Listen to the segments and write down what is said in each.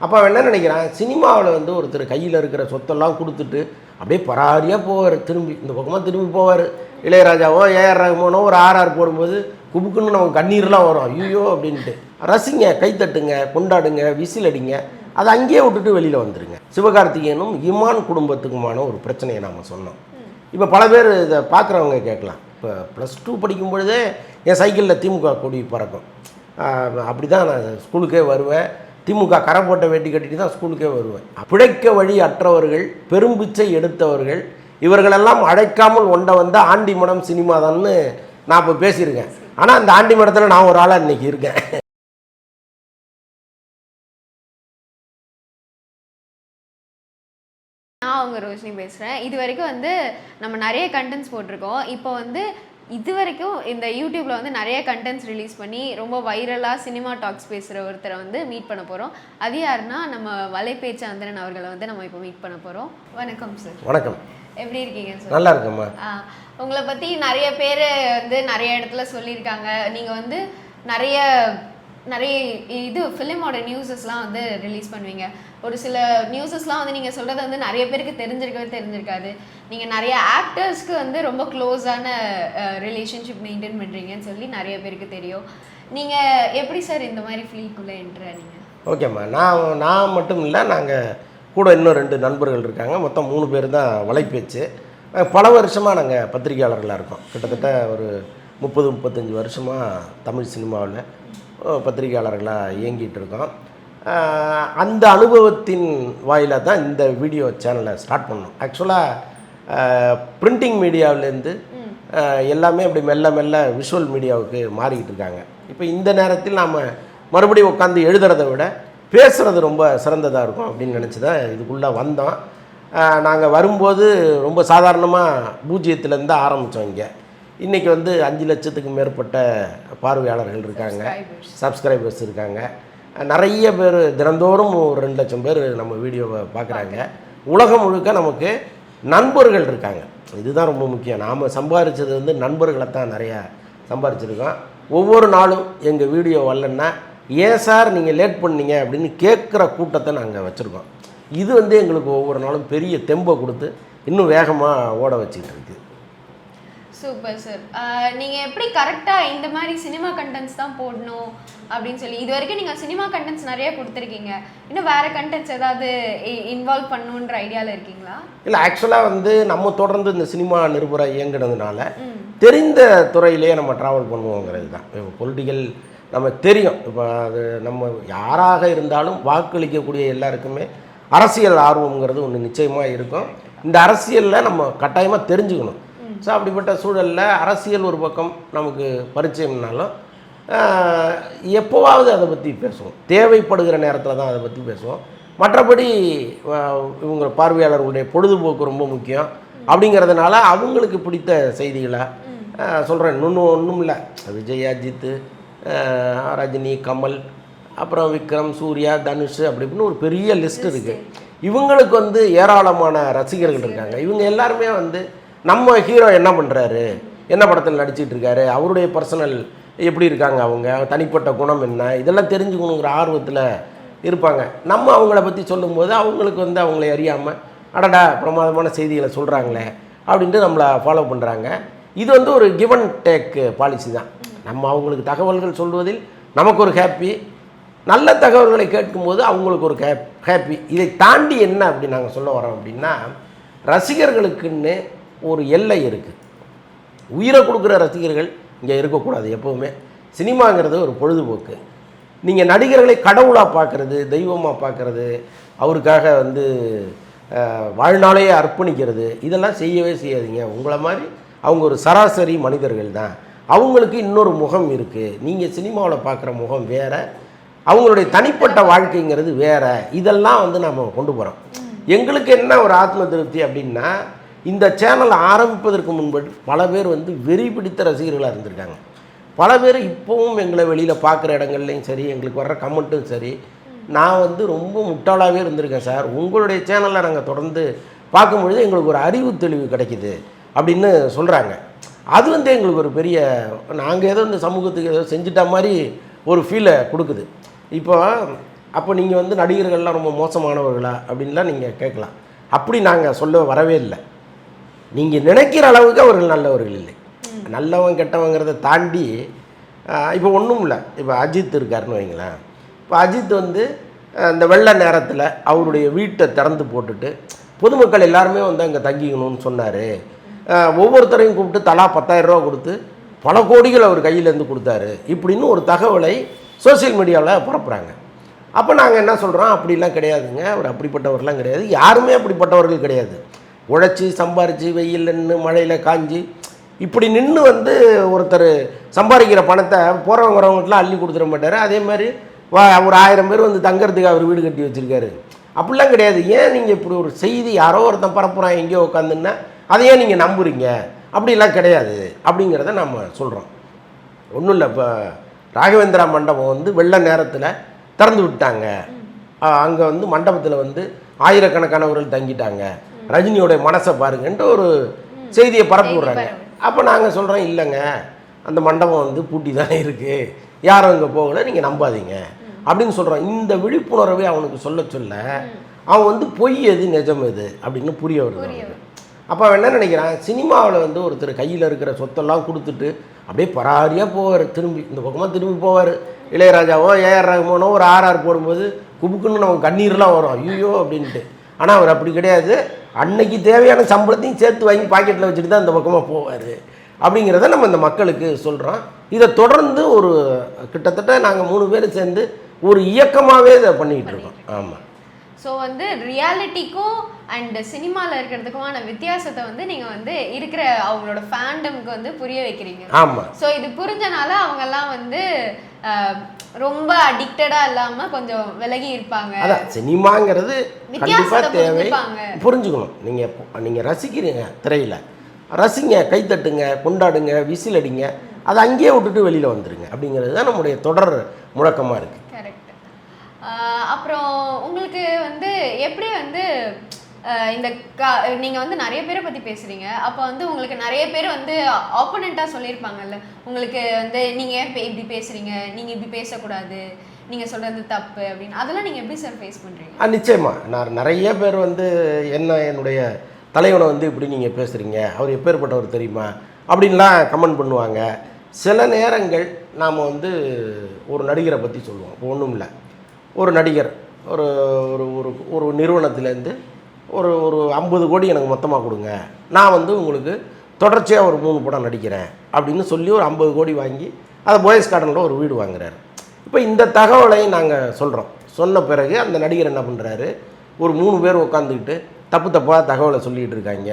அப்போ அவன் என்ன நினைக்கிறான், சினிமாவில் வந்து ஒருத்தர் கையில் இருக்கிற சொத்தெல்லாம் கொடுத்துட்டு அப்படியே பராரியாக போவார், திரும்பி இந்த பக்கமாக திரும்பி போவார். இளையராஜாவோ ஏஆர் ரஹ்மானோ ஒரு ஆர்ஆர் போடும்போது குபுக்குன்னு நமக்கு கண்ணீர்லாம் வரும், ஐயோ அப்படின்ட்டு. ரசிங்க, கைத்தட்டுங்க, கொண்டாடுங்க, விசில் அடிங்க, அதை அங்கேயே விட்டுட்டு வெளியில் வந்துடுங்க. சிவகார்த்திகேயனும் இமான் குடும்பத்துக்குமான ஒரு பிரச்சனையை நாம் சொன்னோம். இப்போ பல பேர் இதை பார்க்குறவங்க கேட்கலாம், இப்போ +2 படிக்கும் பொழுதே என் சைக்கிளில் திமுக கொடி பறக்கும். அப்படி தான் நான் ஸ்கூலுக்கே வருவேன், திமுக கரை போட்ட வேட்டி கட்டிட்டு தான் ஸ்கூலுக்கே வருவேன். பிழைக்க வழி அற்றவர்கள், பெரும்பிச்சை எடுத்தவர்கள், இவர்களெல்லாம் அழைக்காமல் ஒண்ட வந்த ஆண்டி மடம் சினிமா தான்னு நான் இப்போ பேசியிருக்கேன். ஆனால் அந்த ஆண்டி மடத்தில் நான் ஒரு ஆளாக இன்றைக்கி இருக்கேன். நான் உங்கள் ரோஷினி பேசுகிறேன். இது வரைக்கும் வந்து நம்ம நிறைய கண்டென்ட்ஸ் போட்டிருக்கோம். இப்போ வந்து இது வரைக்கும் இந்த யூடியூப்பில் வந்து நிறைய கண்டென்ட்ஸ் ரிலீஸ் பண்ணி ரொம்ப வைரலாக சினிமா டாக்ஸ் பேசுகிற ஒருத்தரை வந்து மீட் பண்ண போகிறோம். அது யாருன்னா நம்ம வலைப்பேச்சு அந்தரன் அவர்களை வந்து நம்ம இப்போ மீட் பண்ண போகிறோம். வணக்கம் சார். வணக்கம். எப்படி இருக்கீங்க சார்? நல்லா இருக்கும்மா. உங்களை பற்றி நிறைய பேர் வந்து நிறைய இடத்துல சொல்லியிருக்காங்க. நீங்கள் வந்து நிறைய இது ஃபிலிமோட நியூஸஸ்லாம் வந்து ரிலீஸ் பண்ணுவீங்க. ஒரு சில நியூஸஸ்லாம் வந்து நீங்கள் சொல்கிறது வந்து நிறைய பேருக்கு தெரிஞ்சிருக்காது. நீங்கள் நிறைய ஆக்டர்ஸ்க்கு வந்து ரொம்ப க்ளோஸான ரிலேஷன்ஷிப் மெயின்டைன் பண்ணுறீங்கன்னு சொல்லி நிறைய பேருக்கு தெரியும். நீங்கள் எப்படி சார் இந்த மாதிரி ஃபீல்டுக்குள்ளே என்ட்ரானீங்க? ஓகேம்மா, நான் மட்டும் இல்லை, நாங்கள் கூட இன்னும் 2 நண்பர்கள் இருக்காங்க. மொத்தம் 3 பேர் தான் வலைப்பேச்சு. பல வருஷமாக நாங்கள் பத்திரிகையாளர்களாக இருக்கோம். கிட்டத்தட்ட ஒரு 30-35 வருஷமாக தமிழ் சினிமாவில் பத்திரிகையாளர்களாக இயங்கிட்டு இருக்கோம். அந்த அனுபவத்தின் வாயிலாக தான் இந்த வீடியோ சேனலை ஸ்டார்ட் பண்ணோம். ஆக்சுவலாக பிரிண்டிங் மீடியாவிலேருந்து எல்லாமே அப்படி மெல்ல மெல்ல விஷுவல் மீடியாவுக்கு மாறிக்கிட்டு இருக்காங்க. இப்போ இந்த நேரத்தில் நாம் மறுபடியும் உட்காந்து எழுதுறதை விட பேசுகிறது ரொம்ப சிறந்ததாக இருக்கும் அப்படின்னு நினச்சி தான் இதுக்குள்ளே வந்தோம். நாங்கள் வரும்போது ரொம்ப சாதாரணமாக 0லேருந்து ஆரம்பித்தோம். இன்றைக்கி வந்து 5 லட்சத்துக்கு மேற்பட்ட பார்வையாளர்கள் இருக்காங்க, சப்ஸ்கிரைபர்ஸ் இருக்காங்க. நிறைய பேர் தினந்தோறும் ஒரு 2 லட்சம் பேர் நம்ம வீடியோவை பார்க்குறாங்க. உலகம் முழுக்க நமக்கு நண்பர்கள் இருக்காங்க. இதுதான் ரொம்ப முக்கியம். நாம் சம்பாதிச்சது வந்து நண்பர்களை தான் நிறையா சம்பாதிச்சிருக்கோம். ஒவ்வொரு நாளும் எங்கள் வீடியோ வரலன்னா, ஏன் சார் நீங்கள் லேட் பண்ணீங்க அப்படின்னு கேட்குற கூட்டத்தை நாங்கள் வச்சுருக்கோம். இது வந்து எங்களுக்கு ஒவ்வொரு நாளும் பெரிய தெம்பை கொடுத்து இன்னும் வேகமாக ஓட வச்சுக்கிட்டு இருக்குது. Super sir. நீங்கள் எப்படி கரெக்டாக இந்த மாதிரி சினிமா கண்டென்ட்ஸ் தான் போடணும் அப்படின்னு சொல்லி இது வரைக்கும் நீங்கள் சினிமா கண்டென்ட்ஸ் நிறைய கொடுத்துருக்கீங்க, இன்னும் வேறு கண்டென்ட்ஸ் ஏதாவது இன்வால்வ் பண்ணணுன்ற ஐடியாவில் இருக்கீங்களா? இல்லை, ஆக்சுவலாக வந்து நம்ம தொடர்ந்து இந்த சினிமா நிருபராக இயங்குனதுனால தெரிந்த துறையிலே நம்ம ட்ராவல் பண்ணுவோங்கிறது தான். இப்போ பொலிட்டிக்கல் நம்ம தெரியும். இப்போ அது நம்ம யாராக இருந்தாலும் வாக்களிக்கக்கூடிய எல்லாருக்குமே அரசியல் ஆர்வங்கிறது ஒன்று நிச்சயமாக இருக்கும். இந்த அரசியலில் நம்ம கட்டாயமாக தெரிஞ்சுக்கணும். ஸோ அப்படிப்பட்ட சூழலில் அரசியல் ஒரு பக்கம் நமக்கு பரிச்சயம்னாலும் எப்போவாவது அதை பற்றி பேசுவோம். தேவைப்படுகிற நேரத்தில் தான் அதை பற்றி பேசுவோம். மற்றபடி இவங்க பார்வையாளர்களுடைய பொழுதுபோக்கு ரொம்ப முக்கியம் அப்படிங்கிறதுனால அவங்களுக்கு பிடித்த செய்திகளை சொல்கிறேன். ஒன்றும் இல்லை, விஜய், அஜித், ரஜினி, கமல், அப்புறம் விக்ரம், சூர்யா, தனுஷ் அப்படி இப்படின்னு ஒரு பெரிய லிஸ்ட் இருக்குது. இவங்களுக்கு வந்து ஏராளமான ரசிகர்கள் இருக்காங்க. இவங்க எல்லாருமே வந்து நம்ம ஹீரோ என்ன பண்ணுறாரு, என்ன படத்தில் நடிச்சிட்டு இருக்காரு, அவருடைய பர்சனல் எப்படி இருக்காங்க, அவங்க தனிப்பட்ட குணம் என்ன, இதெல்லாம் தெரிஞ்சுக்கணுங்கிற ஆர்வத்தில் இருப்பாங்க. நம்ம அவங்கள பற்றி சொல்லும்போது அவங்களுக்கு வந்து அவங்கள அறியாமல் அடடா பிரமாதமான செய்திகளை சொல்கிறாங்களே அப்படின்ட்டு நம்மளை ஃபாலோ பண்ணுறாங்க. இது வந்து ஒரு கிவ் அண்ட் டேக் பாலிசி தான். நம்ம அவங்களுக்கு தகவல்கள் சொல்வதில் நமக்கு ஒரு ஹாப்பி, நல்ல தகவல்களை கேட்கும்போது அவங்களுக்கு ஒரு ஹாப்பி. இதை தாண்டி என்ன அப்படி நாங்கள் சொல்ல வரோம் அப்படின்னா, ரசிகர்களுக்குன்னு ஒரு எல்லை இருக்குது. உயிரை கொடுக்குற ரசிகர்கள் இங்கே இருக்கக்கூடாது. எப்போவுமே சினிமாங்கிறது ஒரு பொழுதுபோக்கு. நீங்கள் நடிகர்களை கடவுளாக பார்க்குறது, தெய்வமாக பார்க்குறது, அவருக்காக வந்து வாழ்நாளையே அர்ப்பணிக்கிறது, இதெல்லாம் செய்யவே செய்யாதீங்க. உங்களை மாதிரி அவங்க ஒரு சராசரி மனிதர்கள் தான். அவங்களுக்கு இன்னொரு முகம் இருக்குது. நீங்கள் சினிமாவில் பார்க்குற முகம் வேறு, அவங்களுடைய தனிப்பட்ட வாழ்க்கைங்கிறது வேறு. இதெல்லாம் வந்து நம்ம கொண்டு போகிறோம். எங்களுக்கு என்ன ஒரு ஆத்ம திருப்தி அப்படின்னா, இந்த சேனல் ஆரம்பிப்பதற்கு முன்பு பல பேர் வந்து வெறி பிடித்த ரசிகர்களாக இருந்திருக்காங்க. பல பேர் இப்போவும் எங்களை வெளியில் பார்க்குற இடங்கள்லையும் சரி, எங்களுக்கு வர்ற கமெண்ட்டும் சரி, நான் வந்து ரொம்ப முட்டாளாகவே இருந்திருக்கேன் சார், உங்களுடைய சேனலில் நாங்கள் தொடர்ந்து பார்க்கும்பொழுது எங்களுக்கு ஒரு அறிவு தெளிவு கிடைக்கிது அப்படின்னு சொல்கிறாங்க. அது வந்து எங்களுக்கு ஒரு பெரிய, நாங்கள் ஏதோ இந்த சமூகத்துக்கு ஏதோ செஞ்சிட்ட மாதிரி ஒரு ஃபீலை கொடுக்குது. இப்போ அப்போ நீங்கள் வந்து நடிகர்கள்லாம் ரொம்ப மோசமானவர்களா அப்படின்லாம் நீங்கள் கேட்கலாம். அப்படி நாங்கள் சொல்ல வரவே இல்லை. நீங்கள் நினைக்கிற அளவுக்கு அவர்கள் நல்லவர்கள் இல்லை. நல்லவன் கெட்டவங்கிறத தாண்டி இப்போ ஒன்றும் இல்லை. இப்போ அஜித் இருக்காருன்னு வைங்களேன். இப்போ அஜித் வந்து இந்த வெள்ள நேரத்தில் அவருடைய வீட்டை திறந்து போட்டுட்டு பொதுமக்கள் எல்லாருமே வந்து அங்கே தங்கிக்கணும்னு சொன்னார். ஒவ்வொருத்தரையும் கூப்பிட்டு தலா 10,000 ரூபா கொடுத்து பல கோடிகள் அவர் கையிலேருந்து கொடுத்தாரு இப்படின்னு ஒரு தகவலை சோசியல் மீடியாவில் பரப்புகிறாங்க. அப்போ நாங்கள் என்ன சொல்கிறோம், அப்படிலாம் கிடையாதுங்க, அவர் அப்படிப்பட்டவர்லாம் கிடையாது, யாருமே அப்படிப்பட்டவர்கள் கிடையாது. உழைச்சி சம்பாரித்து வெயில் நின்று மழையில் காஞ்சி இப்படி நின்று வந்து ஒருத்தர் சம்பாதிக்கிற பணத்தை போகிறவங்க வரவங்கலாம் அள்ளி கொடுத்துட மாட்டார். அதே மாதிரி ஒரு 1000 பேர் வந்து தங்கறதுக்கு அவர் வீடு கட்டி வச்சுருக்காரு. அப்படிலாம் கிடையாது. ஏன் நீங்கள் இப்படி ஒரு செய்தி யாரோ ஒருத்தன் பரப்புகிறான் எங்கேயோ உட்காந்துன்னா அதை ஏன் நீங்கள் நம்புறீங்க? அப்படிலாம் கிடையாது அப்படிங்கிறத நம்ம சொல்கிறோம். ஒன்றும் இல்லை, இப்போ ராகவேந்திரா மண்டபம் வந்து வெள்ள நேரத்தில் திறந்து விட்டாங்க. அங்கே வந்து மண்டபத்தில் வந்து ஆயிரக்கணக்கானவர்கள் தங்கிட்டாங்க, ரஜினியோடைய மனசை பாருங்கன்ட்டு ஒரு செய்தியை பரப்பி விட்றாங்க. அப்போ நாங்கள் சொல்கிறோம், இல்லைங்க, அந்த மண்டபம் வந்து பூட்டி தானே இருக்குது, யாரும் அங்கே போகலை, நீங்கள் நம்பாதீங்க அப்படின்னு சொல்கிறோம். இந்த விழிப்புணர்வை அவனுக்கு சொல்ல சொல்ல அவன் வந்து பொய் எது நிஜம் எது அப்படின்னு புரிய வருது. அப்போ அவன் என்ன நினைக்கிறான், சினிமாவில் வந்து ஒருத்தர் கையில் இருக்கிற சொத்தெல்லாம் கொடுத்துட்டு அப்படியே பராரியாக போவார், திரும்பி இந்த பக்கமாக திரும்பி போவார். இளையராஜாவோ ஏஆர் ரஹ்மானோ ஒரு ஆர்ஆர் போடும்போது குபுக்குன்னு நமக்கு கண்ணீர்லாம் வரும், ஐயோ அப்படின்ட்டு. ஆனால் அவர் அப்படி கிடையாது, அன்னைக்கு தேவையான சம்பளத்தையும் சேர்த்து வாங்கி பாக்கெட்டில் வச்சுட்டு தான் இந்த பக்கமாக போவார் அப்படிங்கிறத நம்ம இந்த மக்களுக்கு சொல்கிறோம். இதை தொடர்ந்து ஒரு கிட்டத்தட்ட நாங்கள் 3 பேர் சேர்ந்து ஒரு இயக்கமாகவே இதை பண்ணிக்கிட்டு இருக்கோம். ஆமாம். ஸோ வந்து ரியாலிட்டிக்கும் அண்ட் சினிமாவில் இருக்கிறதுக்குமான வித்தியாசத்தை வந்து நீங்கள் வந்து இருக்கிற அவங்களோட ஃபேண்டமுக்கு வந்து புரிய வைக்கிறீங்க. ஆமாம். ஸோ இது புரிஞ்சனால அவங்கெல்லாம் வந்து ரொம்ப அடிக்டடாக இல்லாமல் கொஞ்சம் விலகி இருப்பாங்க. அதான் சினிமாங்கிறது கண்டிப்பாக தேவை, புரிஞ்சுக்கணும். நீங்கள் ரசிக்கிறீங்க, திரையில் ரசிங்க, கைத்தட்டுங்க, கொண்டாடுங்க, விசில் அடிங்க, அதை அங்கேயே விட்டுட்டு வெளியில் வந்துடுங்க அப்படிங்கிறது தான் நம்முடைய தொடர் முழக்கமாக இருக்குது. கரெக்ட். அப்புறம் உங்களுக்கு வந்து எப்படி வந்து இந்த நீங்கள் வந்து நிறைய பேரை பற்றி பேசுகிறீங்க, அப்போ வந்து உங்களுக்கு நிறைய பேர் வந்து ஆப்போனண்ட்டாக சொல்லியிருப்பாங்கல்ல, உங்களுக்கு வந்து நீங்கள் ஏன் இப்படி பேசுகிறீங்க, நீங்கள் இப்படி பேசக்கூடாது, நீங்கள் சொல்கிறது தப்பு அப்படின்னு, அதெல்லாம் நீங்கள் எப்படி சார் ஃபேஸ் பண்ணுறீங்க? நிச்சயமாக. நான் நிறைய பேர் வந்து என்னுடைய தலைவனை வந்து இப்படி நீங்கள் பேசுகிறீங்க, அவர் எப்பேற்பட்டவர் தெரியுமா அப்படின்லாம் கமெண்ட் பண்ணுவாங்க. சில நேரங்கள் நாம் வந்து ஒரு நடிகரை பற்றி சொல்லுவோம். இப்போ ஒன்றும் இல்லை, ஒரு நடிகர் ஒரு ஒரு ஒரு நிறுவனத்துலேருந்து ஒரு 50 கோடி எனக்கு மொத்தமாக கொடுங்க, நான் வந்து உங்களுக்கு தொடர்ச்சியாக ஒரு 3 படம் நடிக்கிறேன் அப்படின்னு சொல்லி ஒரு 50 கோடி வாங்கி அதை போயஸ் கார்டனில் ஒரு வீடு வாங்குறாரு. இப்போ இந்த தகவலை நாங்கள் சொல்கிறோம். சொன்ன பிறகு அந்த நடிகர் என்ன பண்ணுறாரு, ஒரு 3 பேர் உட்காந்துக்கிட்டு தப்பாக தகவலை சொல்லிகிட்டு இருக்காங்க,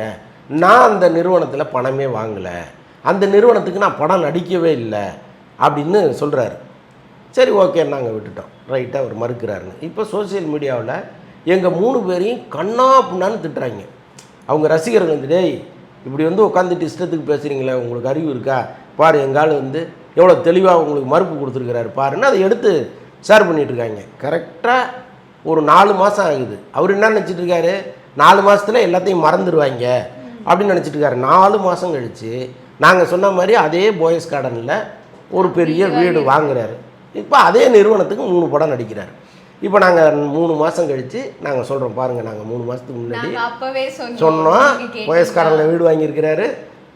நான் அந்த நிறுவனத்தில் பணமே வாங்கலை, அந்த நிறுவனத்துக்கு நான் படம் நடிக்கவே இல்லை அப்படின்னு சொல்கிறாரு. சரி, ஓகே, நாங்கள் விட்டுட்டோம், ரைட்டாக அவர் மறுக்கிறாருன்னு. இப்போ சோசியல் மீடியாவில் எங்கள் 3 பேரையும் கண்ணா புண்ணான்னு திட்டுறாங்க. அவங்க ரசிகர்கள் வந்து, டேய் இப்படி வந்து உட்காந்துட்டு இஷ்டத்துக்கு பேசுகிறீங்களே, உங்களுக்கு அறிவு இருக்கா பாரு, எங்கால் வந்து எவ்வளோ தெளிவாக உங்களுக்கு மறுப்பு கொடுத்துருக்கிறாரு பாருன்னு அதை எடுத்து ஷேர் பண்ணிகிட்ருக்காங்க. கரெக்டாக ஒரு 4 மாதம் ஆகுது. அவர் என்ன நினச்சிட்ருக்காரு, 4 மாதத்தில் எல்லாத்தையும் மறந்துடுவாங்க அப்படின்னு நினச்சிட்ருக்காரு. 4 மாதம் கழித்து நாங்கள் சொன்ன மாதிரி அதே போயஸ் கார்டனில் ஒரு பெரிய வீடு வாங்குறாரு. இப்போ அதே நிறுவனத்துக்கு 3 படம் நடிக்கிறார். இப்போ நாங்கள் 3 மாதம் கழித்து நாங்கள் சொல்கிறோம், பாருங்கள், நாங்கள் 3 மாதத்துக்கு முன்னாடி சொன்னோம், போயஸ் கார்டனில் வீடு வாங்கியிருக்கிறாரு,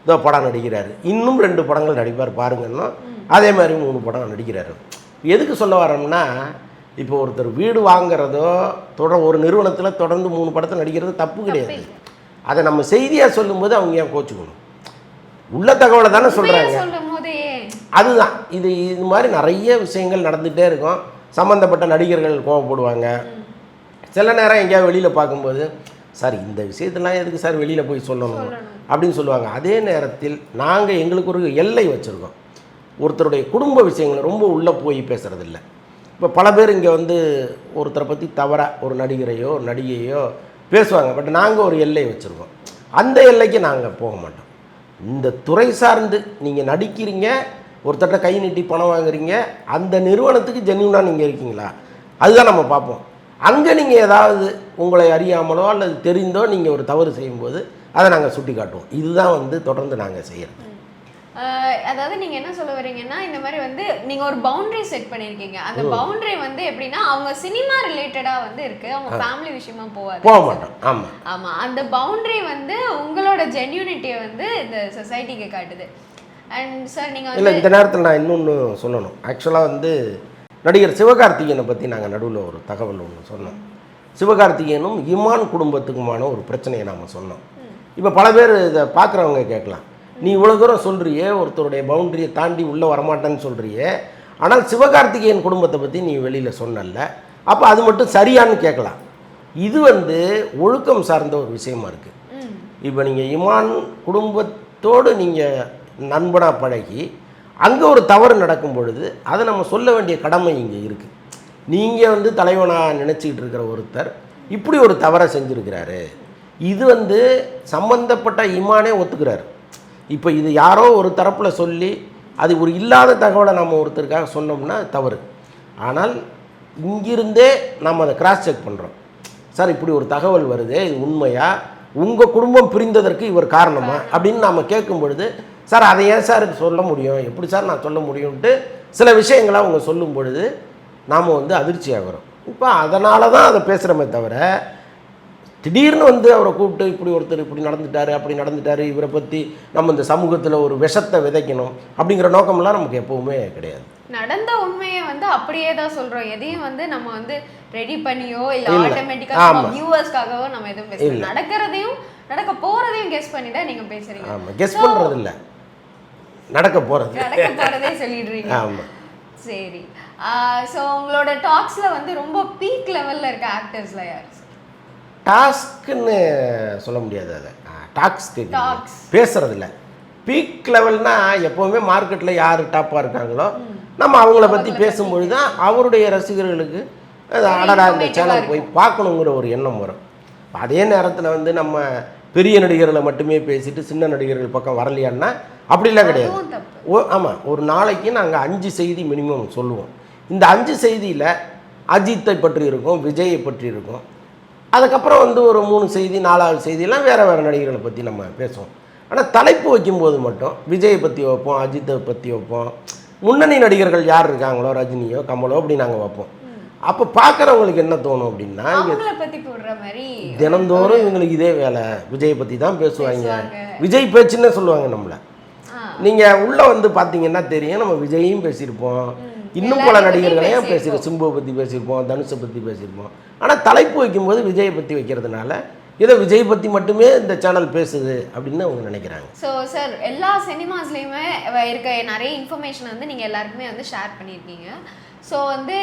இதோ படம் நடிக்கிறாரு, இன்னும் 2 படங்கள் நடிப்பார் பாருங்கன்னா, அதே மாதிரி 3 படம் நடிக்கிறாரு. எதுக்கு சொல்ல வரோம்னா, இப்போ ஒருத்தர் வீடு வாங்குறதோ ஒரு நிறுவனத்தில் தொடர்ந்து 3 படத்தை நடிக்கிறது தப்பு கிடையாது. அதை நம்ம செய்தியாக சொல்லும்போது அவங்க ஏன் கோச்சுக்கணும், உள்ள தகவலை தானே சொல்கிறாங்க. அதுதான் இது மாதிரி நிறைய விஷயங்கள் நடந்துகிட்டே இருக்கும். சம்மந்தப்பட்ட நடிகர்கள் கோவப்படுவாங்க. சில நேரம் எங்கேயாவது வெளியில் பார்க்கும்போது, சார் இந்த விஷயத்தெல்லாம் எதுக்கு சார் வெளியில் போய் சொல்லணும் அப்படின்னு சொல்லுவாங்க. அதே நேரத்தில் நாங்கள் எங்களுக்கு ஒரு எல்லை வச்சுருக்கோம். ஒருத்தருடைய குடும்ப விஷயங்களை ரொம்ப உள்ளே போய் பேசுகிறதில்ல. இப்போ பல பேர் இங்கே வந்து ஒருத்தரை பற்றி தவறாக ஒரு நடிகரையோ ஒரு நடிகையோ பேசுவாங்க. பட் நாங்கள் ஒரு எல்லை வச்சுருக்கோம். அந்த எல்லைக்கு நாங்கள் போக மாட்டோம். இந்த துறை சார்ந்து நீங்கள் நடிக்கிறீங்க, ஒருத்தட்ட கை நீட்டி பணம் வாங்குறீங்க, அந்த நிறுவனத்துக்கு ஜென்யூனாக நீங்கள் இருக்கீங்களா, அதுதான் நம்ம பார்ப்போம். அங்கே நீங்கள் ஏதாவது உங்களை அறியாமலோ அல்லது தெரிந்தோ நீங்கள் ஒரு தவறு செய்யும்போது அதை நாங்கள் சுட்டி காட்டுவோம். இதுதான் வந்து தொடர்ந்து நாங்கள் செய்கிறது. அதாவது நீங்க என்ன சொல்ல வரீங்கன்னா இந்த மாதிரி வந்து நீங்க ஒரு பவுண்டரி செட் பண்ணிருக்கீங்க. அந்த பவுண்டரி வந்து எப்படின்னா அவங்க சினிமா ரிலேட்டடா வந்து இருக்கு, அவங்க ஃபேமிலி விஷயமா போக மாட்டோம். ஆமா ஆமா, அந்த பவுண்டரி வந்து உங்களோட ஜென்யூனிட்டியை வந்து இந்த சொசைட்டிக்கு காட்டுது. அண்ட் சார் நீங்கள் இல்லை இந்த நேரத்தில் நான் இன்னொன்று சொல்லணும். ஆக்சுவலாக வந்து நடிகர் சிவகார்த்திகேயனை பற்றி நாங்கள் நடுவில் ஒரு தகவல் ஒன்று சொன்னோம். சிவகார்த்திகேயனும் இமான் குடும்பத்துக்குமான ஒரு பிரச்சனையை நாம் சொன்னோம். இப்போ பல பேர் இதை பார்க்குறவங்க கேட்கலாம், நீ இவ்வளோ தூரம் சொல்கிறியே, ஒருத்தருடைய பவுண்டரியை தாண்டி உள்ளே வரமாட்டேன்னு சொல்கிறியே, ஆனால் சிவகார்த்திகேயன் குடும்பத்தை பற்றி நீ வெளியில் சொன்னல, அப்போ அது மட்டும் சரியான்னு கேட்கலாம். இது வந்து ஒழுக்கம் சார்ந்த ஒரு விஷயமா இருக்குது. இப்போ நீங்கள் இமான் குடும்பத்தோடு நீங்கள் நண்பனாக பழகி அங்கே ஒரு தவறு நடக்கும் பொழுது அதை நம்ம சொல்ல வேண்டிய கடமை இங்கே இருக்குது. நீங்கள் வந்து தலைவனாக நினச்சிக்கிட்டு இருக்கிற ஒருத்தர் இப்படி ஒரு தவறை செஞ்சுருக்கிறாரு, இது வந்து சம்பந்தப்பட்ட இமானே ஒத்துக்கிறாரு. இப்போ இது யாரோ ஒரு தரப்பில் சொல்லி அது ஒரு இல்லாத தகவலை நம்ம ஒருத்தருக்காக சொன்னோம்னா தவறு. ஆனால் இங்கிருந்தே நம்ம அதை கிராஸ் செக் பண்ணுறோம். சார் இப்படி ஒரு தகவல் வருது, இது உண்மையா, உங்கள் குடும்பம் பிரிந்ததற்கு இவர் காரணமா அப்படின்னு நாம் கேட்கும் பொழுது, சார் அதை ஏன் சார் சொல்ல முடியும், எப்படி சார் நான் சொல்ல முடியும்ன்ட்டு சில விஷயங்களை அவங்க சொல்லும் பொழுது நாம் வந்து அதிர்ச்சியாக வரும். இப்போ அதனால தான் அதை பேசுகிறோமே தவிர திடீர்னு வந்து அவரை கூப்பிட்டு இப்படி ஒருத்தர் இப்படி நடந்துட்டார் அப்படி நடந்துட்டார், இவரை பற்றி நம்ம இந்த சமூகத்தில் ஒரு விஷத்தை விதைக்கணும் அப்படிங்கிற நோக்கம்லாம் நமக்கு எப்போவுமே கிடையாது. நடந்த உண்மையை வந்து அப்படியே தான் சொல்கிறோம். எதையும் வந்து நம்ம வந்து ரெடி பண்ணியோ இல்லை ஆட்டோமேட்டிக்காக வியூவர்ஸ்க்காகவோ நம்ம எதுவும் பேசல. நடக்கிறதையும் நடக்க போகிறதையும் கெஸ் பண்ணி தான் நீங்கள் பேசுகிறீங்க. ஆமாம், கெஸ் பண்ணுறது இல்லை, நடக்க போகிறதே சொல்லிடுறீங்க. ஆமாம் சரி. ஸோ உங்களோட டாக்ஸில் வந்து ரொம்ப பீக் லெவலில் இருக்க ஆக்டர்ஸில் யார்? டாஸ்க்குன்னு சொல்ல முடியாது, அதை டாக்ஸ் பேசுகிறதில்ல. பீக் லெவல்னால் எப்போவுமே மார்க்கெட்டில் யார் டாப்பாக இருக்காங்களோ நம்ம அவங்கள பற்றி பேசும்பொழுது தான் அவருடைய ரசிகர்களுக்கு அடடா இந்த சேனல் போய் பார்க்கணுங்கிற ஒரு எண்ணம் வரும். அதே நேரத்தில் வந்து நம்ம பெரிய நடிகர்களை மட்டுமே பேசிட்டு சின்ன நடிகர்கள் பக்கம் வரலையான்னா அப்படிலாம் கிடையாது. ஆமாம், ஒரு நாளைக்கு நாங்கள் 5 செய்தி மினிமம் சொல்லுவோம். இந்த 5 செய்தியில் அஜித்தை பற்றி இருக்கும், விஜயை பற்றி இருக்கும், அதுக்கப்புறம் வந்து ஒரு 3 செய்தி 4வது செய்தியெல்லாம் வேறு வேறு நடிகர்களை பற்றி நம்ம பேசுவோம். ஆனால் தலைப்பு வைக்கும்போது மட்டும் விஜயை பற்றி வைப்போம், அஜித்தை பற்றி வைப்போம், முன்னணி நடிகர்கள் யார் இருக்காங்களோ ரஜினியோ கமலோ அப்படி நாங்கள் வைப்போம். அப்போ பார்க்குறவங்களுக்கு என்ன தோணும் அப்படின்னா, தினந்தோறும் இவங்களுக்கு இதே வேலை, விஜயை பற்றி தான் பேசுவாங்க, விஜய் பேச்சுன்னு சொல்லுவாங்க நம்மளை. நீங்கள் உள்ளே வந்து பார்த்தீங்கன்னா தெரியும், நம்ம விஜயையும் பேசியிருப்போம், இன்னும் பல நடிகர்களையும் பேசியிருப்போம், சிம்புவை பற்றி பேசியிருப்போம், தனுஷை பற்றி பேசியிருப்போம். ஆனால் தலைப்பு வைக்கும்போது விஜயை பற்றி வைக்கிறதுனால இதை விஜய் பற்றி மட்டுமே இந்த சேனல் பேசுது அப்படின்னு அவங்க நினைக்கிறாங்க. ஸோ சார், எல்லா சினிமாஸ்லேயுமே இருக்க நிறைய இன்ஃபர்மேஷன் வந்து நீங்கள் எல்லாருக்குமே வந்து ஷேர் பண்ணியிருக்கீங்க. ஸோ வந்து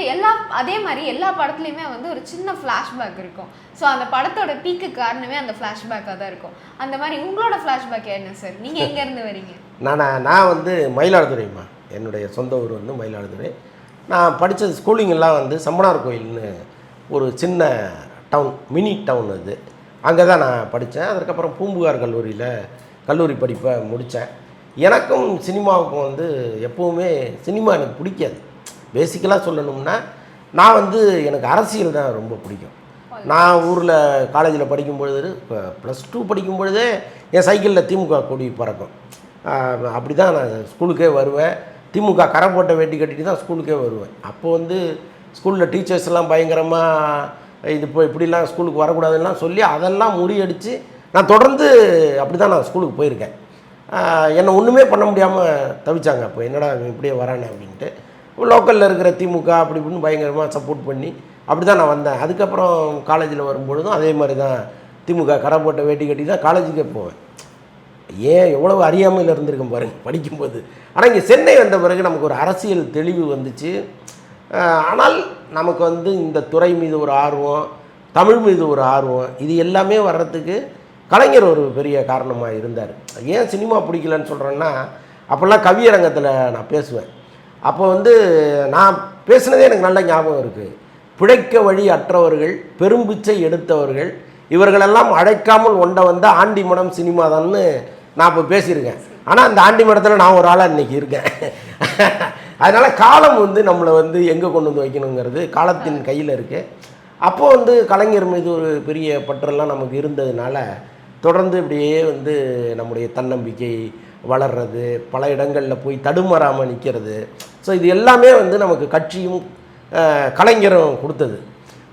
அதே மாதிரி எல்லா படத்துலையுமே வந்து ஒரு சின்ன ஃப்ளாஷ்பேக் இருக்கும். ஸோ அந்த படத்தோட பீக்கு காரணமே அந்த ஃப்ளாஷ்பேக்காக தான் இருக்கும். அந்த மாதிரி உங்களோட ஃப்ளாஷ்பேக் என்ன சார்? நீங்கள் எங்கேருந்து வரீங்க? நான் வந்து மயிலாடுதுறைமா, என்னுடைய சொந்த ஊர் வந்து மயிலாடுதுறை. நான் படித்த ஸ்கூலிங் எல்லாம் வந்து சம்பனார் கோயில்னு ஒரு சின்ன டவுன், மினி டவுன் அது. அங்கே தான் நான் படித்தேன். அதுக்கப்புறம் பூம்புகார் கல்லூரியில் கல்லூரி படிப்பை முடித்தேன். எனக்கும் சினிமாவுக்கும் வந்து எப்போவுமே சினிமா எனக்கு பிடிக்காது. பேசிக்கலாக சொல்லணும்னா நான் வந்து எனக்கு அரசியல் தான் ரொம்ப பிடிக்கும். நான் ஊரில் காலேஜில் படிக்கும்பொழுது, இப்போ +2 படிக்கும்பொழுதே என் சைக்கிளில் திமுக கொடி பறக்கும். அப்படி தான் நான் ஸ்கூலுக்கே வருவேன். திமுக கரை போட்ட வேட்டி கட்டிட்டு தான் ஸ்கூலுக்கே வருவேன். அப்போ வந்து ஸ்கூலில் டீச்சர்ஸ்லாம் பயங்கரமாக இது இப்போ இப்படிலாம் ஸ்கூலுக்கு வரக்கூடாதுலாம் சொல்லி அதெல்லாம் முறியடித்து நான் தொடர்ந்து அப்படி தான் நான் ஸ்கூலுக்கு போயிருக்கேன். என்னை ஒன்றுமே பண்ண முடியாமல் தவிச்சாங்க. அப்போ என்னடா இப்படியே வரானே அப்படின்ட்டு லோக்கலில் இருக்கிற திமுக அப்படி இப்படின்னு பயங்கரமாக சப்போர்ட் பண்ணி அப்படி தான் நான் வந்தேன். அதுக்கப்புறம் காலேஜில் வரும்பொழுதும் அதே மாதிரி தான் திமுக கரை போட்ட வேட்டி கட்டி தான் காலேஜுக்கே போவேன். ஏன் எவ்வளவு அறியாமையில் இருந்திருக்கேன் பாருங்கள் படிக்கும்போது. ஆனால் இங்கே சென்னை வந்த பிறகு நமக்கு ஒரு அரசியல் தெளிவு வந்துச்சு. ஆனால் நமக்கு வந்து இந்த துறை மீது ஒரு ஆர்வம், தமிழ் மீது ஒரு ஆர்வம், இது எல்லாமே வர்றதுக்கு கலைஞர் ஒரு பெரிய காரணமாக இருந்தார். ஏன் சினிமா பிடிக்கலன்னு சொல்கிறேன்னா, அப்போல்லாம் கவியரங்கத்தில் நான் பேசுவேன். அப்போ வந்து நான் பேசுனதே எனக்கு நல்ல ஞாபகம் இருக்குது. பிழைக்க வழி அற்றவர்கள், பெரும்பிச்சை எடுத்தவர்கள், இவர்களெல்லாம் அழைக்காமல் ஒண்ட வந்த ஆண்டி மடம் சினிமா தான்னு நான் இப்போ பேசியிருக்கேன். ஆனால் அந்த ஆண்டி மடத்தில் நான் ஒரு ஆளாக இன்றைக்கி இருக்கேன். அதனால் காலம் வந்து நம்மளை வந்து எங்கே கொண்டு வந்து வைக்கணுங்கிறது காலத்தின் கையில் இருக்குது. அப்போது வந்து கலைஞர் மீது ஒரு பெரிய பற்றெல்லாம் நமக்கு இருந்ததுனால தொடர்ந்து இப்படியே வந்து நம்முடைய தன்னம்பிக்கை வளர்றது, பல இடங்களில் போய் தடுமாறாமல் நிற்கிறது. ஸோ இது எல்லாமே வந்து நமக்கு கட்சியும் கலைஞரும் கொடுத்தது.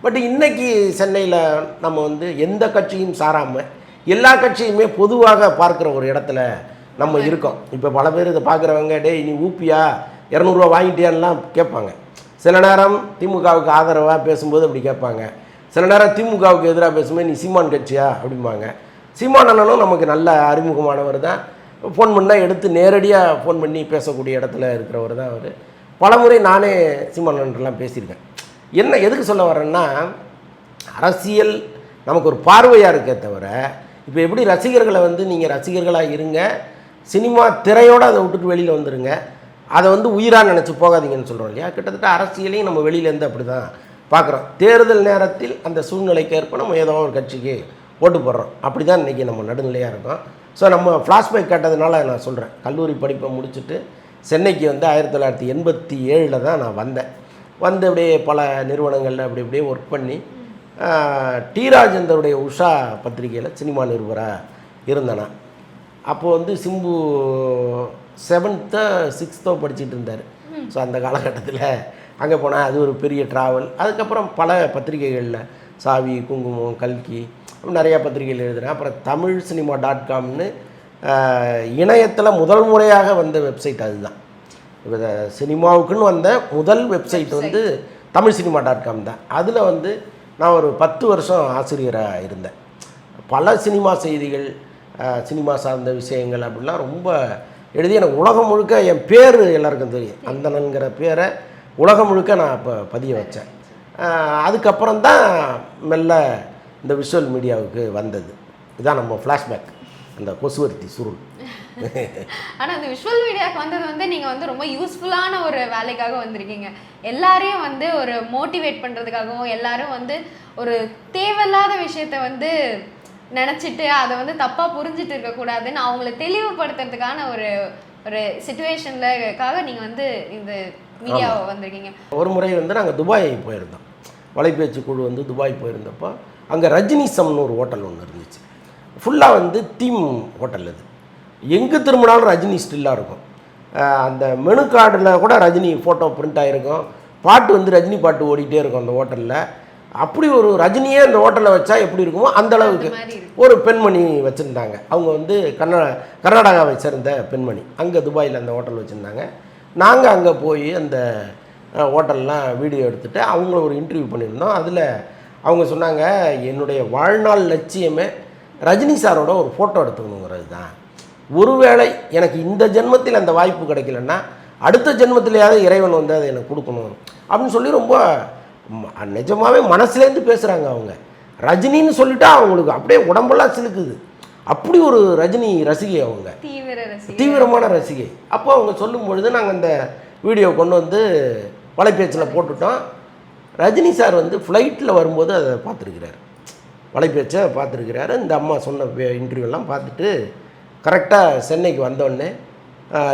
பட் இன்றைக்கி சென்னையில் நம்ம வந்து எந்த கட்சியும் சாராமல் எல்லா கட்சியுமே பொதுவாக பார்க்குற ஒரு இடத்துல நம்ம இருக்கோம். இப்போ பல பேர் இதை பார்க்குறவங்க, டேய் நீ ஊப்பியா 200 ரூபா வாங்கிட்டியான்லாம் கேட்பாங்க. சில நேரம் திமுகவுக்கு ஆதரவாக பேசும்போது அப்படி கேட்பாங்க. சில நேரம் திமுகவுக்கு எதிராக பேசும்போது நீ சீமான் கட்சியா அப்படிம்பாங்க. சீமான் அண்ணனும் நமக்கு நல்ல அறிமுகமானவர் தான். ஃபோன் பண்ணால் எடுத்து நேரடியாக ஃபோன் பண்ணி பேசக்கூடிய இடத்துல இருக்கிறவர் தான் அவர். பலமுறை நானே சீமான் அண்ணன்லாம் பேசியிருக்கேன். என்ன எதுக்கு சொல்ல வரேன்னா, அரசியல் நமக்கு ஒரு பார்வையாக இருக்கே தவிர, இப்போ எப்படி ரசிகர்களை வந்து நீங்கள் ரசிகர்களாக இருங்க, சினிமா திரையோடு அதை விட்டுட்டு வெளியில் வந்துடுங்க, அதை வந்து உயிராக நினச்சி போகாதீங்கன்னு சொல்கிறோம் இல்லையா. கிட்டத்தட்ட அரசியலையும் நம்ம வெளியிலேருந்து அப்படி தான் பார்க்குறோம். தேர்தல் நேரத்தில் அந்த சூழ்நிலைக்கு ஏற்ப நம்ம ஏதோ ஒரு கட்சிக்கு ஓட்டு போடுறோம். அப்படி தான் இன்றைக்கி நம்ம நடுநிலையாக இருக்கோம். ஸோ நம்ம ஃப்ளாஷ்பேக் கேட்டதுனால நான் சொல்கிறேன். கல்லூரி படிப்பை முடிச்சுட்டு சென்னைக்கு வந்து 1987 தான் நான் வந்தேன். வந்து அப்படியே பல நிறுவனங்களில் அப்படி அப்படியே ஒர்க் பண்ணி டி ராஜேந்தருடைய உஷா பத்திரிகையில் சினிமா நிருபராக இருந்தேன். அப்போது வந்து சிம்பு 7th 6th படிச்சுட்டு இருந்தார். ஸோ அந்த காலகட்டத்தில் அங்கே போனால் அது ஒரு பெரிய ட்ராவல். அதுக்கப்புறம் பல பத்திரிகைகளில் சாவி, குங்குமம், கல்கி நிறையா பத்திரிகைகள் எழுதுகிறேன். அப்புறம் தமிழ் சினிமா .comனு இணையத்தில் முதல் முறையாக வந்த வெப்சைட் அதுதான். இப்போ சினிமாவுக்குன்னு வந்த முதல் வெப்சைட் வந்து தமிழ் சினிமா .com தான். அதில் வந்து நான் ஒரு 10 வருஷம் ஆசிரியராக இருந்தேன். பல சினிமா செய்திகள், சினிமா சார்ந்த விஷயங்கள் அப்படிலாம் ரொம்ப எழுதி எனக்கு உலகம் முழுக்க என் பேர் எல்லாருக்கும் தெரியும். அந்தணன்கிற பேரை உலகம் முழுக்க நான் இப்போ பதிய வச்சேன். அதுக்கப்புறம் தான் மெல்ல இந்த விஷுவல் மீடியாவுக்கு வந்தது. இதுதான் நம்ம ஃப்ளாஷ்பேக், அந்த கொசுவர்த்தி சுருள். ஆனால் அந்த விஷுவல் மீடியாவுக்கு வந்தது வந்து நீங்கள் வந்து ரொம்ப யூஸ்ஃபுல்லான ஒரு வேலைக்காக வந்திருக்கீங்க. எல்லாரையும் வந்து ஒரு மோட்டிவேட் பண்ணுறதுக்காகவும், எல்லாரும் வந்து ஒரு தேவையில்லாத விஷயத்த வந்து நினச்சிட்டு அதை வந்து தப்பாக புரிஞ்சிட்டு இருக்கக்கூடாதுன்னு அவங்கள தெளிவுபடுத்துறதுக்கான ஒரு ஒரு சிச்சுவேஷன்லக்காக நீங்கள் வந்து இந்த மீடியாவை வந்திருக்கீங்க. ஒரு முறை வந்து நாங்கள் துபாய் போயிருந்தோம். வலைபேச்சு குழு வந்து துபாய் போயிருந்தப்போ அங்கே ரஜினிசம்னு ஒரு ஹோட்டல் ஒன்று இருந்துச்சு. ஃபுல்லாக வந்து தீம் ஹோட்டல். அது எங்கே திரும்பினாலும் ரஜினி ஸ்டில்லாக இருக்கும். அந்த மெனு கார்டில் கூட ரஜினி ஃபோட்டோ பிரிண்ட் ஆகிருக்கும். பாட்டு வந்து ரஜினி பாட்டு ஓடிக்கிட்டே இருக்கும் அந்த ஹோட்டலில். அப்படி ஒரு ரஜினியே அந்த ஹோட்டலில் வச்சா எப்படி இருக்குமோ அந்த அளவுக்கு ஒரு பெண்மணி வச்சுருந்தாங்க. அவங்க வந்து கர்நாடகாவை சேர்ந்த பெண்மணி. அங்கே துபாயில் அந்த ஹோட்டல் வச்சுருந்தாங்க. நாங்கள் அங்கே போய் அந்த ஹோட்டல்லாம் வீடியோ எடுத்துகிட்டு அவங்கள ஒரு இன்டர்வியூ பண்ணியிருந்தோம். அதில் அவங்க சொன்னாங்க, என்னுடைய வாழ்நாள் லட்சியமே ரஜினி சாரோட ஒரு ஃபோட்டோ எடுத்துக்கணுங்கிறது தான். ஒருவேளை எனக்கு இந்த ஜென்மத்தில் அந்த வாய்ப்பு கிடைக்கலன்னா அடுத்த ஜென்மத்திலேயாவது இறைவன் வந்து அதை எனக்கு கொடுக்கணும் அப்படின்னு சொல்லி ரொம்ப நிஜமாகவே மனசுலேருந்து பேசுகிறாங்க. அவங்க ரஜினின்னு சொல்லிட்டா அவங்களுக்கு அப்படியே உடம்பெல்லாம் சிலுக்குது. அப்படி ஒரு ரஜினி ரசிகை அவங்க, தீவிரமான ரசிகை. அப்போ அவங்க சொல்லும் பொழுது நாங்கள் அந்த வீடியோ கொண்டு வந்து வலைபேச்சில் போட்டுட்டோம். ரஜினி சார் வந்து ஃப்ளைட்டில் வரும்போது அதை பார்த்துருக்கிறார், வலைபேச்சை பார்த்துருக்கிறாரு. இந்த அம்மா சொன்ன இன்டர்வியூலாம் பார்த்துட்டு கரெக்டாக சென்னைக்கு வந்தோடனே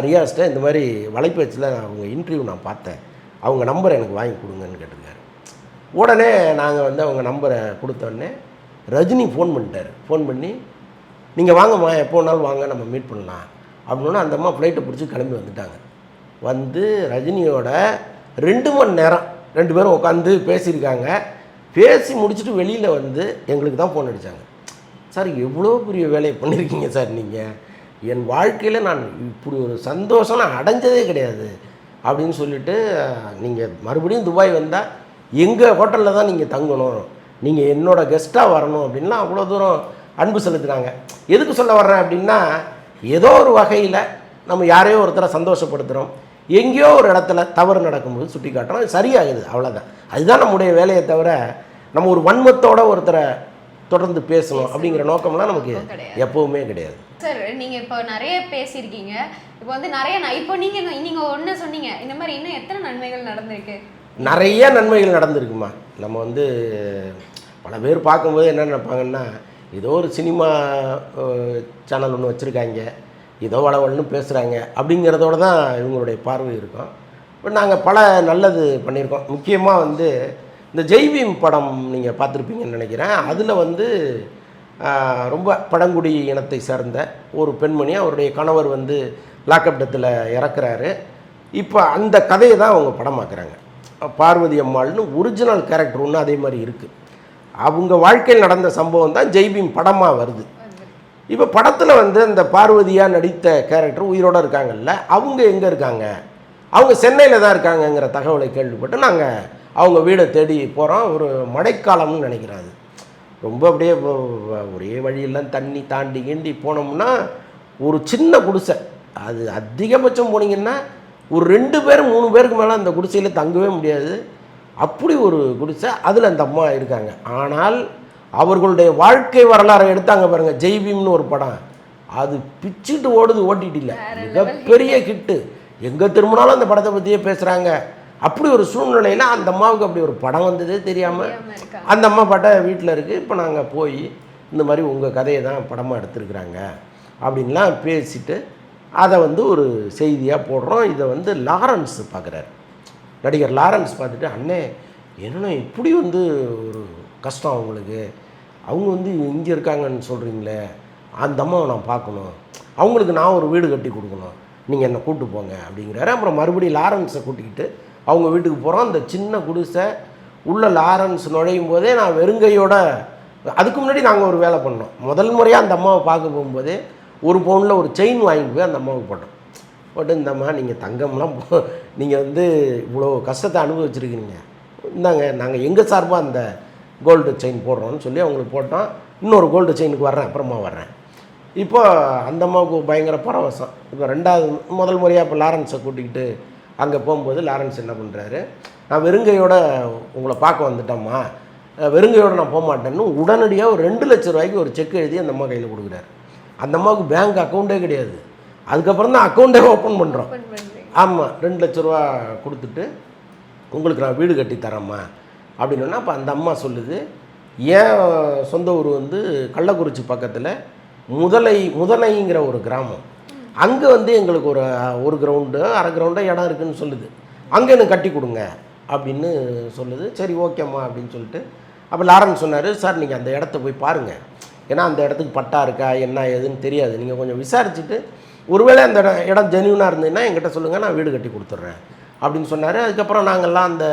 ரியாஸ்ட்டை இந்த மாதிரி வலைபேச்சில் அவங்க இன்டர்வியூ நான் பார்த்தேன், அவங்க நம்பரை எனக்கு வாங்கி கொடுங்கன்னு கேட்டிருக்காரு. உடனே நாங்கள் வந்து அவங்க நம்பரை கொடுத்தோடனே ரஜினி ஃபோன் பண்ணிட்டார். ஃபோன் பண்ணி நீங்கள் வாங்கம்மா, எப்போ வேணாலும் வாங்க, நம்ம மீட் பண்ணலாம் அப்படின்னா அந்த அம்மா ஃப்ளைட்டை பிடிச்சி கிளம்பி வந்துட்டாங்க. வந்து ரஜினியோட 2 மணி நேரம் 2 பேரும் உட்காந்து பேசியிருக்காங்க. பேசி முடிச்சுட்டு வெளியில் வந்து எங்களுக்கு தான் ஃபோன் அடித்தாங்க. சார் எவ்வளோ பெரிய வேலையை பண்ணியிருக்கீங்க சார் நீங்கள், என் வாழ்க்கையில் நான் இப்படி ஒரு சந்தோஷம் நான் அடைஞ்சதே கிடையாது அப்படின்னு சொல்லிவிட்டு, நீங்கள் மறுபடியும் துபாய் வந்தால் எங்கள் ஹோட்டலில் தான் நீங்கள் தங்கணும், நீங்கள் என்னோடய கெஸ்ட்டாக வரணும் அப்படின்லாம் அவ்வளோ தூரம் அன்பு செலுத்துனாங்க. எதுக்கு சொல்ல வர்றேன் அப்படின்னா, ஏதோ ஒரு வகையில் நம்ம யாரையோ ஒருத்தரை சந்தோஷப்படுத்துகிறோம், எங்கேயோ ஒரு இடத்துல தவறு நடக்கும்போது சுட்டி காட்டுறோம், சரியாகுது, அவ்வளோதான். அதுதான் நம்முடைய வேலையை தவிர நம்ம ஒரு வன்மத்தோடு ஒருத்தரை தொடர்ந்து பேசணும் அப்படிங்கிற நோக்கம்லாம் நமக்கு எப்போவுமே கிடையாது. சார் நீங்கள் இப்போ நிறைய பேசியிருக்கீங்க. இப்போ வந்து நிறைய இப்போ நீங்கள் ஒன்று சொன்னீங்க, இந்த மாதிரி இன்னும் எத்தனை நன்மைகள் நடந்திருக்கு? நிறைய நன்மைகள் நடந்திருக்குமா. நம்ம வந்து பல பேர் பார்க்கும்போது என்ன நினைப்பாங்கன்னா, ஏதோ ஒரு சினிமா சேனல் ஒன்று வச்சுருக்காங்க, ஏதோ வளவல்னு பேசுகிறாங்க அப்படிங்கிறதோட தான் இவங்களுடைய பார்வை இருக்கும். பட் நாங்கள் பல நல்லது பண்ணியிருக்கோம். முக்கியமாக வந்து இந்த ஜெய்பீம் படம் நீங்கள் பார்த்துருப்பீங்கன்னு நினைக்கிறேன். அதில் வந்து ரொம்ப பழங்குடி இனத்தை சேர்ந்த ஒரு பெண்மணி, அவருடைய கணவர் வந்து லாக்அப் டெத்தில் இறக்குறாரு. இப்போ அந்த கதையை தான் அவங்க படமாக்குறாங்க. பார்வதி அம்மாள்னு ஒரிஜினல் கேரக்டர் ஒன்று அதே மாதிரி இருக்குது. அவங்க வாழ்க்கையில் நடந்த சம்பவம் தான் ஜெய்பீம் படமாக வருது. இப்போ படத்தில் வந்து அந்த பார்வதியாக நடித்த கேரக்டர் உயிரோடு இருக்காங்கல்ல, அவங்க எங்கே இருக்காங்க? அவங்க சென்னையில் தான் இருக்காங்கங்கிற தகவலை கேள்விப்பட்டு நாங்கள் அவங்க வீடை தேடி போகிறோம். ஒரு மழைக்காலம்னு நினைக்கிறேன். அது ரொம்ப அப்படியே ஒரே வழியெல்லாம் தண்ணி தாண்டி கீண்டி போனோம்னா ஒரு சின்ன குடிசை. அது அதிகபட்சம் போனீங்கன்னா ஒரு 2 பேர் 3 பேருக்கு மேலே அந்த குடிசையில் தங்கவே முடியாது. அப்படி ஒரு குடிசை. அதில் அந்த அம்மா இருக்காங்க. ஆனால் அவர்களுடைய வாழ்க்கை வரலாறை எடுத்தாங்க பாருங்கள். ஜெய்பீம்னு ஒரு படம், அது பிச்சுட்டு ஓடுது ஓட்டிட்டு. மிகப்பெரிய ஹிட்டு. எங்கே திரும்பினாலும் அந்த படத்தை பற்றியே பேசுகிறாங்க. அப்படி ஒரு சூழ்நிலையில் அந்த அம்மாவுக்கு அப்படி ஒரு படம் வந்ததே தெரியாமல் அந்த அம்மா பாட்ட வீட்டில் இருக்குது. இப்போ நாங்கள் போய் இந்த மாதிரி உங்கள் கதையை தான் படமாக எடுத்துருக்குறாங்க அப்படின்லாம் பேசிட்டு அதை வந்து ஒரு செய்தியாக போடுறோம். இதை வந்து லாரன்ஸ் பார்க்குறாரு. நடிகர் லாரன்ஸ் பார்த்துட்டு, அண்ணே என்னென்னா இப்படி வந்து ஒரு கஷ்டம் அவங்களுக்கு, அவங்க வந்து இங்கே இருக்காங்கன்னு சொல்கிறீங்களே, அந்த அம்மாவை நான் பார்க்கணும், அவங்களுக்கு நான் ஒரு வீடு கட்டி கொடுக்கணும், நீங்கள் என்னை கூப்பிட்டு போங்க அப்படிங்கிறாரு. அப்புறம் மறுபடியும் லாரன்ஸை கூட்டிக்கிட்டு அவங்க வீட்டுக்கு போகிறோம். அந்த சின்ன குடிசை உள்ள லாரன்ஸ் நுழையும் போதே நான் வெறுங்கையோட, அதுக்கு முன்னாடி நாங்கள் ஒரு வேலை பண்ணோம். முதல் முறையாக அந்த அம்மாவை பார்க்க போகும்போதே ஒரு பவுனில் ஒரு செயின் வாங்கிட்டு போய் அந்த அம்மாவுக்கு போட்டோம். போட்டு இந்தம்மா நீங்கள் தங்கம்லாம் நீங்கள் வந்து இவ்வளோ கஷ்டத்தை அனுபவிச்சிருக்கீங்க, இந்தாங்க நாங்கள் எங்கள் சார்பாக அந்த கோல்டு செயின் போடுறோன்னு சொல்லி அவங்களுக்கு போட்டோம். இன்னொரு கோல்டு செயினுக்கு வர்றேன், அப்புறமா வர்றேன். இப்போ அந்த அம்மாவுக்கு பயங்கர பரவசம். இப்போ முதல் முறையாக இப்போ லாரன்ஸை கூட்டிக்கிட்டு அங்கே போகும்போது லாரன்ஸ் என்ன பண்ணுறாரு, நான் வெறுங்கையோட உங்களை பார்க்க வந்துட்டோம்மா, வெறுங்கையோடு நான் போக மாட்டேன்னு உடனடியாக ஒரு 2 லட்ச ரூபாய்க்கு ஒரு செக் எழுதி அந்த அம்மா கையில் கொடுக்குறாரு. அந்த அம்மாவுக்கு பேங்க் அக்கௌண்ட்டே கிடையாது. அதுக்கப்புறம் தான் அக்கௌண்ட்டே ஓப்பன் பண்ணுறோம். ஆமாம், 2 லட்ச ரூபா கொடுத்துட்டு உங்களுக்கு நான் வீடு கட்டி தரேம்மா அப்படின்னா, அப்போ அந்த அம்மா சொல்லுது, ஏன் சொந்த ஊர் வந்து கள்ளக்குறிச்சி பக்கத்தில் முதலைங்கிற ஒரு கிராமம், அங்கே வந்து எங்களுக்கு ஒரு கிரவுண்டு 1/2 கிரவுண்டோ இடம் இருக்குதுன்னு சொல்லுது, அங்கே எனக்கு கட்டி கொடுங்க அப்படின்னு சொல்லுது. சரி ஓகேம்மா அப்படின்னு சொல்லிட்டு, அப்போ லாரன்ஸ் சொன்னார், சார் நீங்கள் அந்த இடத்த போய் பாருங்கள், ஏன்னா அந்த இடத்துக்கு பட்டா இருக்கா என்ன ஏதுன்னு தெரியாது, நீங்கள் கொஞ்சம் விசாரிச்சுட்டு ஒருவேளை அந்த இடம் ஜென்யூனாக இருந்ததுன்னா என்கிட்ட சொல்லுங்கள், நான் வீடு கட்டி கொடுத்துட்றேன் அப்படின்னு சொன்னார். அதுக்கப்புறம் நாங்கள்லாம் அந்த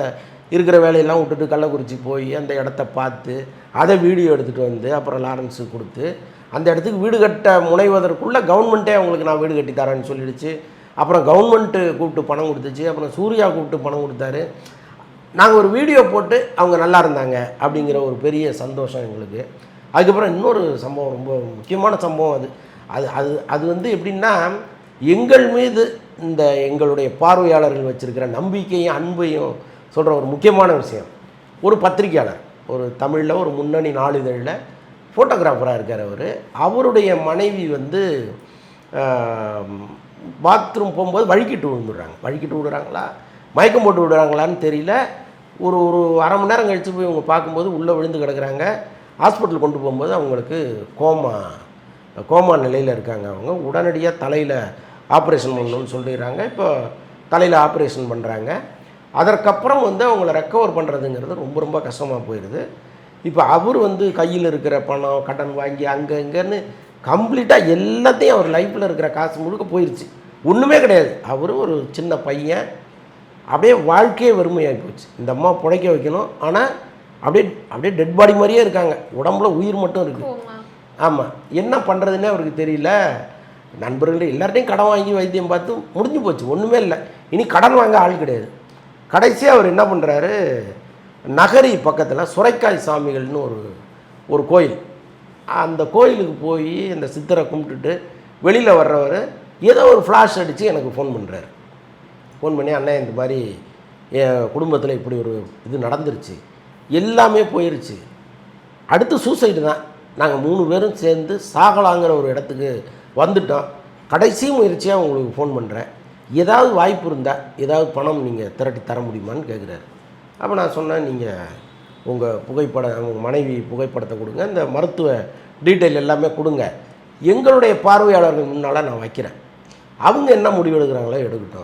இருக்கிற வேலையெல்லாம் விட்டுட்டு கள்ளக்குறிச்சி போய் அந்த இடத்த பார்த்து அதை வீடியோ எடுத்துகிட்டு வந்து அப்புறம் லாரன்ஸுக்கு கொடுத்து அந்த இடத்துக்கு வீடு கட்ட முனைவதற்குள்ளே கவர்மெண்ட்டே அவங்களுக்கு நான் வீடு கட்டி தரேன்னு சொல்லிடுச்சு. அப்புறம் கவர்மெண்ட்டு கூப்பிட்டு பணம் கொடுத்துச்சு. அப்புறம் சூர்யா கூப்பிட்டு பணம் கொடுத்தாரு. நாங்கள் ஒரு வீடியோ போட்டு அவங்க நல்லா இருந்தாங்க அப்படிங்கிற ஒரு பெரிய சந்தோஷம் எங்களுக்கு. அதுக்கப்புறம் இன்னொரு சம்பவம், ரொம்ப முக்கியமான சம்பவம். அது அது அது வந்து எப்படின்னா, எங்கள் மீது இந்த எங்களுடைய பார்வையாளர்கள் வச்சுருக்கிற நம்பிக்கையும் அன்பையும் சொல்கிற ஒரு முக்கியமான விஷயம். ஒரு பத்திரிக்கையாளர், ஒரு தமிழில் ஒரு முன்னணி நாளிதழில் ஃபோட்டோகிராஃபராக இருக்கார். அவருடைய மனைவி வந்து பாத்ரூம் போகும்போது வழுக்கிட்டு விழுறாங்களா மயக்கம் போட்டு விடுறாங்களான்னு தெரியல. ஒரு 1/2 மணி நேரம் கழித்து போய் இவங்க பார்க்கும்போது உள்ளே விழுந்து கிடக்குறாங்க. ஹாஸ்பிட்டல் கொண்டு போகும்போது அவங்களுக்கு கோமா நிலையில் இருக்காங்க. அவங்க உடனடியாக தலையில் ஆப்ரேஷன் பண்ணணும்னு சொல்லிடுறாங்க. இப்போ தலையில் ஆப்ரேஷன் பண்ணுறாங்க. அதற்கப்புறம் வந்து அவங்கள ரெக்கவர் பண்ணுறதுங்கிறது ரொம்ப ரொம்ப கஷ்டமாக போயிடுது. இப்போ அவர் வந்து கையில் இருக்கிற பணம் கடன் வாங்கி அங்கே இங்கேன்னு கம்ப்ளீட்டாக எல்லாத்தையும் அவர் லைஃப்பில் இருக்கிற காசு முழுக்க போயிடுச்சு. ஒன்றுமே கிடையாது. அவர் ஒரு சின்ன பையன், அப்படியே வாழ்க்கையே வெறுமையாகி போச்சு. இந்த அம்மா புழைக்க வைக்கணும், ஆனால் அப்படியே டெட் பாடி மாதிரியே இருக்காங்க, உடம்புல உயிர் மட்டும் இருக்குது. ஆமாம், என்ன பண்ணுறதுன்னே அவருக்கு தெரியல. நண்பர்கள் எல்லார்ட்டையும் கடன் வாங்கி வைத்தியம் பார்த்து முடிஞ்சு போச்சு, ஒன்றுமே இல்லை. இனி கடன் வாங்க ஆள் கிடையாது. கடைசியாக அவர் என்ன பண்ணுறாரு, நகரி பக்கத்தில் சுரைக்காய் சாமிகள்னு ஒரு கோயில், அந்த கோயிலுக்கு போய் அந்த சித்தரை கும்பிட்டுட்டு வெளியில் வர்றவர் ஏதோ ஒரு ஃப்ளாஷ் அடித்து எனக்கு ஃபோன் பண்ணுறாரு. ஃபோன் பண்ணி, அண்ணே இந்த மாதிரி என் குடும்பத்தில் இப்படி ஒரு இது நடந்துருச்சு, எல்லாமே போயிடுச்சு, அடுத்து சூசைடு தான், நாங்கள் 3 பேரும் சேர்ந்து சாகலாங்கிற ஒரு இடத்துக்கு வந்துட்டோம், கடைசி முயற்சியாக உங்களுக்கு ஃபோன் பண்ணுறேன், ஏதாவது வாய்ப்பு இருந்தால் ஏதாவது பணம் நீங்கள் திரட்டி தர முடியுமான்னு கேட்குறாரு. அப்போ நான் சொன்னேன், நீங்கள் உங்கள் மனைவி புகைப்படத்தை கொடுங்க, இந்த மருத்துவ டீட்டெயில் எல்லாமே கொடுங்க, எங்களுடைய பார்வையாளர்கள் முன்னால் நான் வைக்கிறேன், அவங்க என்ன முடிவு எடுக்கிறாங்களோ எடுக்கட்டும்.